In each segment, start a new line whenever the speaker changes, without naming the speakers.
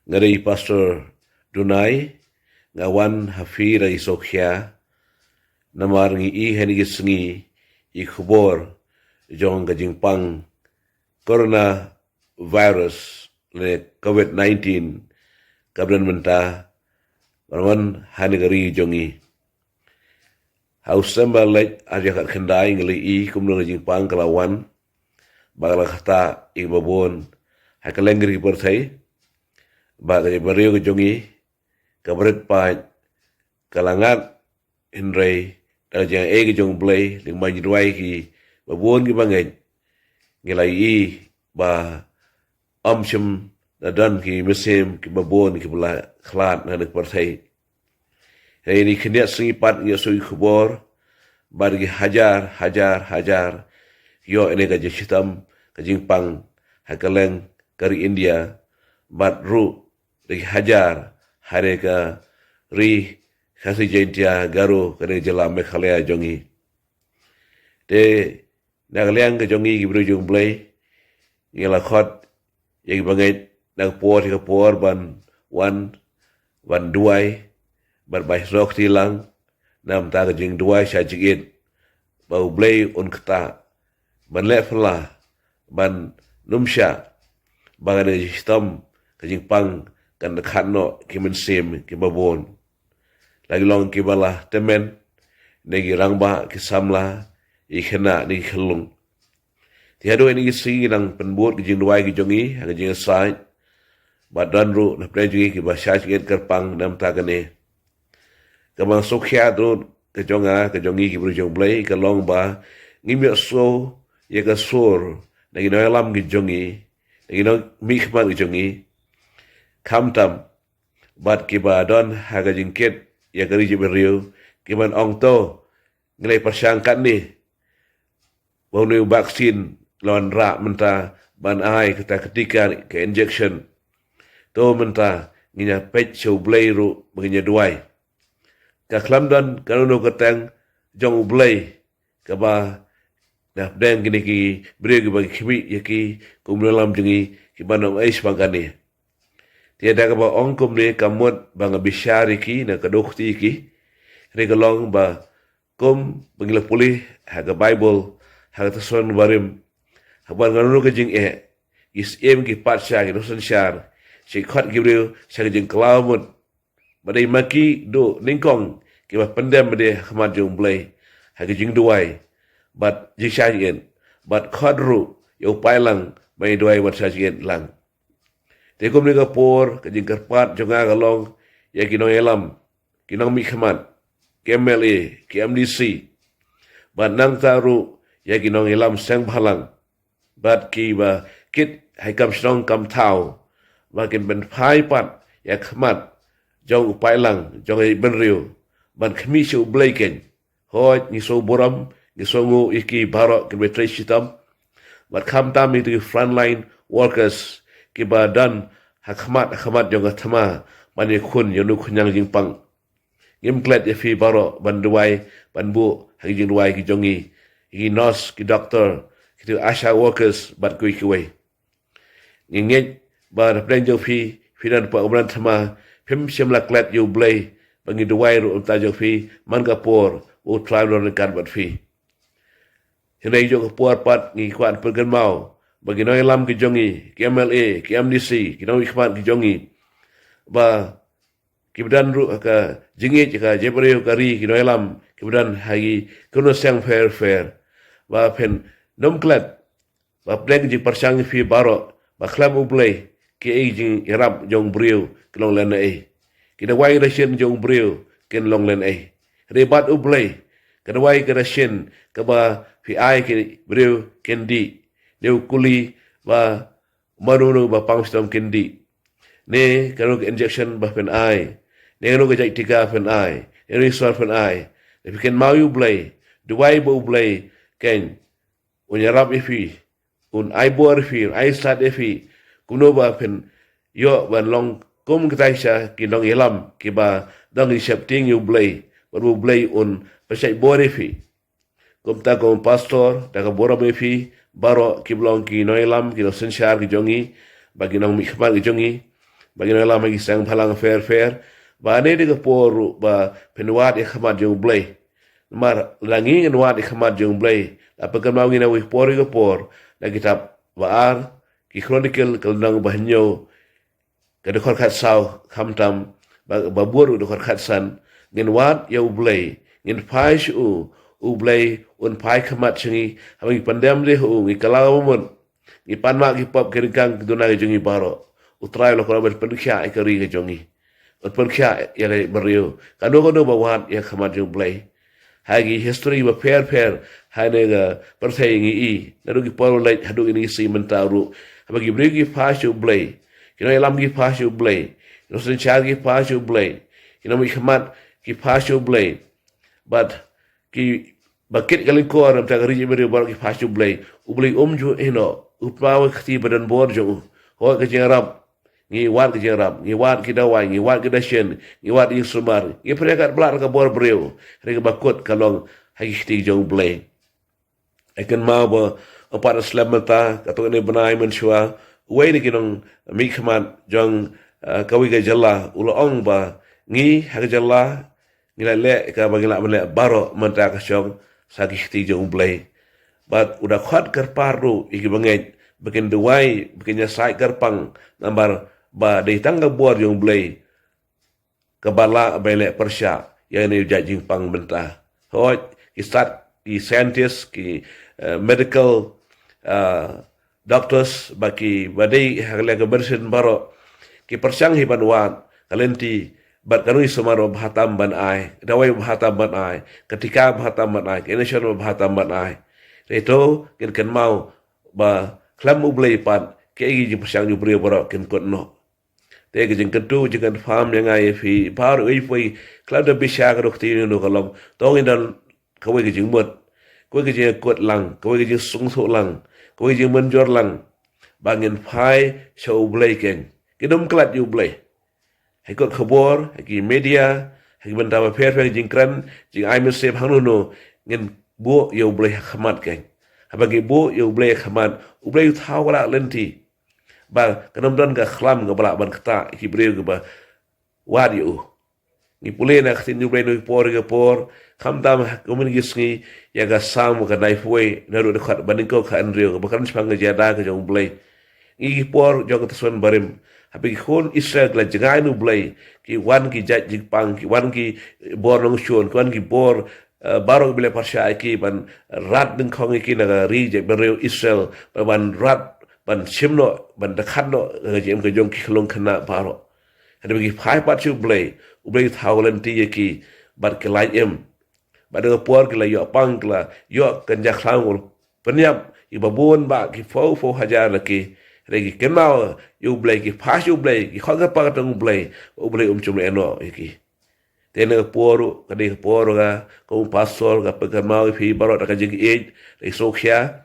ngari Pastor Dunai ngawan hafira isokya namar ngi I hengi sengi I khubor jong gajing pang corona virus le COVID-19 kabran menta rawan hanigari jongi hausamba lek ajakat kendai ngali I kumno gajing pang kalawan bagala khata I babon hakalengri perthai bagay bariyo jongi kabret pa kalangat hinray dajang egi jong blay ling majidwai ki babon ki bangay ngilai I ba amshim dadan ki mesim ki babon ki bala khlat na perthai hey ni khniat singi pat ngi sui khubor bargi hajar yo ene ga jeshitam kajing pang hakaleng kari India bat ru di hajar hari ka ri khasi jentia garu kene jela Meghalaya jongi de nagaliang ke jongi gibru jong blay ngela khot yeg bangai nag por ka por ban duai bar bai rok tilang nam ta jing duai sha jigit bau blay on kta ban le fla ban numsha bagane sistem kajing pang kan khatno ki mensim ki babon lagi long ki bala temen negi rangba ki samla I khena ni khlung ti hado ni si nang penbut ki jing duai ki jongi ha jing sai badan ru na preji ki basha ki kerpang nam ta kane kamang sokya ru ke jongi ki bru jong blay ka long ba ngimi so ye ka sur negi no lam ki jongi negi no mikman ki jongi kamtam bat kiba don haga jingkit ya kari jiberiu kiban ong to ngelai persangkat ni bau vaksin lawan rak menta ban ai kita ketika ke injection to menta nginya pech show blay ru menginya duai ka klamdan kanu ketang jong blay kaba dah deng gini ki beri bagi kimi yaki kumlalam jengi kibanong ais pangkani tiada ka ba ongkom ni kamot bang bisyari ki na kadukti ki regalong ba kom bangila puli ha ka Bible ha ka son barim ha ban nganu ka jing is ki patsha ki rosan shar si khat gibril sa jing klamut badai maki do ningkong ki ba pendam de khamat jong blay ha ka jing duai bat jishayen bat khadru yo pailang mai duai wat sajen lang te kom ni ka por ka jing karpat jonga ka long ya kinong elam kinong mikhamat KMLA KMDC bat nang taru ya kinong elam sang bhalang bat ki ba kit hai kam strong kam thau ba kin ben phai pat ya khmat jong pailang jong ai ben riu ban khmi shu blaiken hoj ni so boram ni so ngu iki barok kin betre shitam bat kham tam ni frontline workers ki ba dan hakmat jong athama mani khun yonu khunyang jing pang ngim klet fi baro banduai banbu hagi jing duai ki jongi ki nurse ki doctor ki asha workers bat kui kuai ngenge ba plan jo fi dan pa obran thama phim shimla klet yu blay bangi duai ru ta jo fi mangapur u travel kan bat fi hinai jo por pat ngi kwan pergan mau bagi noi lam ki jongi KMLA KMDC ki noi khmat ki jongi ba kibadan ru ka jingi ka jebreu kari ki noi lam kibadan hagi kuno sang fair ba pen nomklat ba plek ji persang fi baro ba khlam ublay ki jing irab jong breu klong len ki da wai rashin jong breu ken long len rebat ublay ka wai ka rashin ka ba fi ai ki breu ken di Neu kuli ba manunu ba pangstom kendi ne kanu injection ba pen ai ne kanu ga tika pen ai ne risor pen ai if ken mau you blay duai bo blay ken unyarap ifi un ai bor fi ai start ifi kuno ba pen yo ban long kom kitaisha kinong ilam ki ba dang isepting you blay bo blay un pasai bor ifi kom ta kom pastor ta ka bora ifi baro kiblong ki noilam ki sensyar ki jongi bagi nong mikmal ki jongi bagi nala magi sang phalang fair ba ne de por ba penwat e khamat jong blay mar langi ngat e khamat jong blay apa kan mau ngina wi por na kitab waar ki chronicle kalnang bahnyo kada khor khat saw khamtam ba bur de khor khat san ngin wat yo blay ngin phai shu blay un phai khamat chingi hawi pandam de hu ngi kalaw mon ngi panma ki pop kerikang duna ge jongi baro utrai lo kora ber penkhya e kari ge jongi ut penkhya ya le berio kado ba wat ya khamat jong blay hagi history ba fair hane ga perthai ngi I nadu ki por lai hadu ni si mentaru bagi brigi pashu blay kino elam ki pashu blay kino sen char ki pashu blay kino mi khamat ki pashu blay but ki bakit kali ko ram ta gari beri bar ki pashu blay ubli ju ino upawa khti badan bor jo ho ka jerab ngi wat ki jerab ngi wat ki dawai ngi wat ki dashen ngi wat ki sumar ngi prekat blar ka bor breu rega bakut kalong hagi khti jong blay akan mau ba para slamata kato ni benai menshua wei ni kinong mi khamat jong kawi ga jalla ulong ba ngi ha jalla ngi le ka bagila mele baro menta ka shong sagi khti jong blay but udah khat kar paru iki bangai bikin duai bikin sai karpang nambar ba dei tangga buar jong blay kabala bele persya yang ni jajing pang benta hoi ki start ki scientist ki medical doctors baki badai hagla bersin baro ki persyang hiban wan kalenti bat kanui sumaro bhatam ban ai dawai bhatam ban ai ketika bhatam ban ai national bhatam ban ai reto kin mau ba klam ublei pan ke gi ji persyang ju brio baro kin konno te gi jing ketu jing farm yang ai fi par ui foi klam da bisha ga rokti no kalom tong indan kawai gi jing mot kau kerja kuat lang, kau kerja sungsuk lang, kau kerja menjor lang, bangin phai show blay keng, kidom kelat you blay, hai kot khabor, hai media, hai benda apa fair jing kran, jing ai mesti hangno ngin bu you blay khamat keng, bagi bu you blay khamat, ublay thau kala lenti, ba kidom don ka khlam ka bala ban kata, ki breu ka ba wad you. Ni pulih nak tin you blay no por kham dam komun gisngi ya ga sam ka knife way naru de khat banin ko kha andrio bakan spang ja da ka jong blay ngi por jong tson barim habi khon israel la jangai nu blay ki wan ki jaj jik pang ki wan ki bor nong shon wan ki bor barok bile parsha ki ban rat ding khong ki na ri je bereu israel ban rat ban chimno ban dakhanno ga jem ka jong ki khlong khana baro hadi ki phai pat chu blay thawlan ti ki bar ke lai em badang puar kila yo pang kila yo kenja khlang penyap ibabun ba ki fo hajar laki regi kenal you blay ki pas you blay ki khaga pa tang blay chum eno iki tene puar kadi puar ga ko pasol ga pegamau fi barot ka jing age re sokhya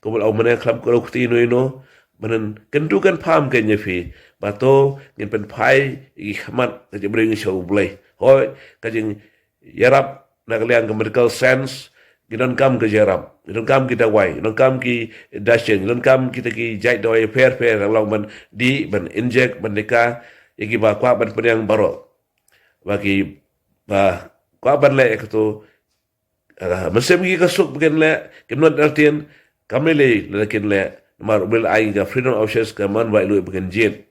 ko au mane khlam ko khti no manen kentu kan pham ken ye fi bato ngin pen phai i khamat ka jibring show blay hoi ka jing yarap nakalian ke medical sense gidan kam ke jaram gidan kam kita wai gidan kam ki dashen gidan kam kita ki jai doi fair long man di ban inject bandika yaki ba kwa ban penyang baro bagi ba kwa ban le ekto mesem ki kasuk bukan le kemnot artian kamele lekin le mar bil ai ga freedom of shares ka man bai lu bukan jin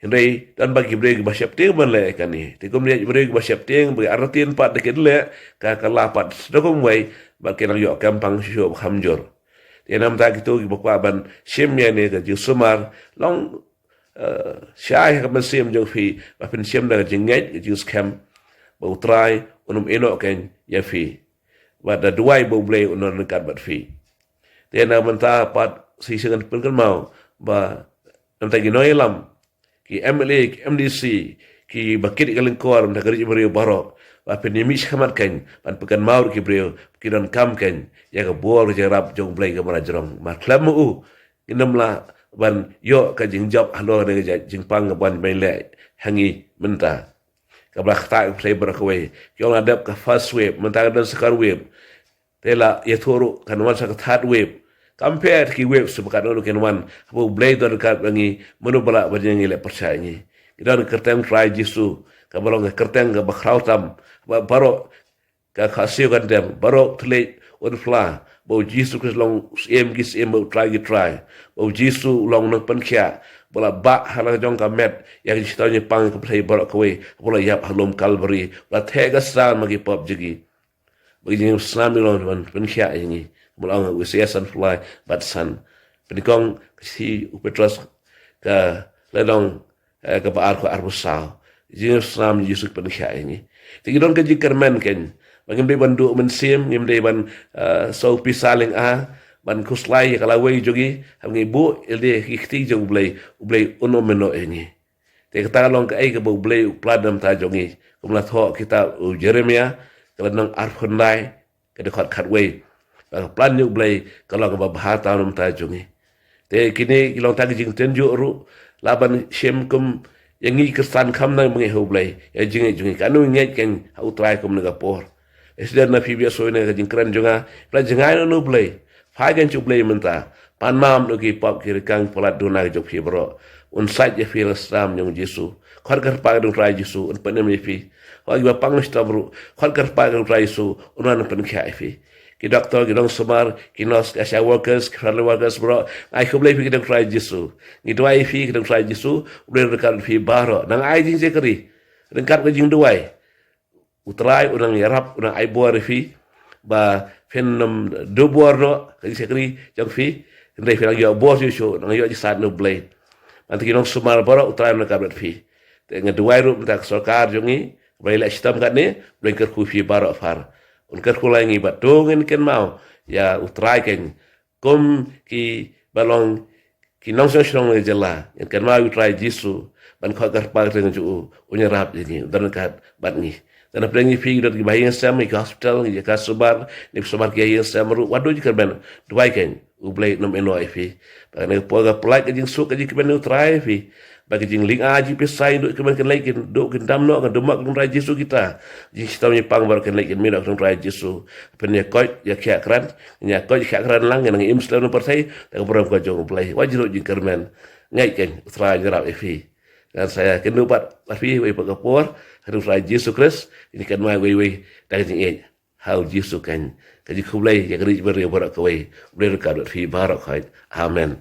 Hindai dan bagi breg basyap ting man le kan ni. Tikum dia breg basyap ting bagi artin pat dekat le ka kala pat dokum wai bagi nang yo kampang syo khamjor. Dia nam ta gitu bokwa ban sim ya ne ga ju sumar long syai ka ban sim jo fi ba pen sim da jinget ju scam ba utrai unum eno ken ya fi. Ba da duai bo ble unon kat bat fi. Dia nam ta pat si sengan pen mau ba nam ta ginoilam ki MLA, ki MDC, ki bakit kaleng kor na gari brio baro, ba penyemis khamat kan, ban pekan maur ki brio, ki don kam kan, ya ka bor jarab jong blay ka mara jrong, ma klam u, inam la ban yo ka jing job halo na jing pang ban main le hangi menta. Ka bla khata play breakaway, ki on adap ka first wave, menta ka don second wave. Tela ya thoro kan wan sa ka third wave. Compare ki wave sebakat orang kenwan, abu blay tu dekat bangi, menu balak berjanji le percaya ni. kita kerteng try Yesu kabalong kerteng ka bakrautam baro ka khasio kan dem baro tle on fla bo Yesu Christ long gis bo try bo Yesu long nang penkhia bola ba halang jong ka met yang istanya pang ka play baro kwe bola yap halom Calvary la thega san magi pop jigi bagi Islam long penkhia ini bola usiasan fly bat san penikong si upetras ka ledong ka baar ko arbusal jing Islam Yesus penkhia ini tigidon ka jikermen ken bagi bandu mensim ngim dei ban so pisaling ban kuslai kalawai jogi hamngi bu elde hikti jong blay unomeno ini te kata long ka ai ka bu blay pladam ta jongi kumla tho kita Jeremia kalanang arphonai ka de khat wei plan yu blay kalau ka bahata nom ta jongi te kini kilong ta jing tenju ru laban shem kum yang ngi kesan kam nang mengi blay ya jingi kanu ngai ken au try kum naga por esder na fibia soine ka jing kran jonga pla jingai no blay Fagen cuk blay menta pan mam no ki pop ki kang polat dona jok fi bro un saj je fi Islam nyong Jesu khar kar pa dong rai Jesu un panem fi wa ba pang stabru khar kar pa dong rai Jesu un an pen khai fi ki doctor ki dong semar ki nos ka workers kral workers bro ai ko blay fi ki dong rai Jesu ni doai fi ki dong rai Jesu blay rekan fi baro nang ai jing je kri rengkat ka jing doai utrai unang yarap unang ai bo fi ba phenom do borno kasi sekri jang fi ndai fi lagi bos yo nang yo jisat no blade nanti kinong sumar boro utrai na kabret fi te ngeduai ru tak sarkar jongi blai la sistem kat ni blai ker ku fi baro far un ker ku langi ba dongen ken mau ya utrai ken kom ki balong ki nong song le jela en ken mau utrai Jesu ban kha kar pa teng ju unyarap ni dan kat bat ni dan apa yang fi dot gibahin sam ke hospital ni ka subar ni subar ke yin sam ru wadu ji kerben duai ken ublai nom eno fi ba ne po ga plai ke jing su ke ji kerben utrai fi ba ke jing ling aji pesai duk kerben ken lai ken duk ken dam no kan demak ken rai Jesu kita ji sta ni pang bar ken lai ken mi dak rai Jesu pen ya koi ya kya kran nya koi kya kran lang nang im sel no persai tak program ko jong ublai wajiro ji kerben ngai ken utrai jarap fi dan saya kena buat tapi we pagapor harus rai Yesus Kristus ini kan mai we dan ini how Yesus kan kaji kublai ya keri beri barak kawai beri rekat fi barak amen.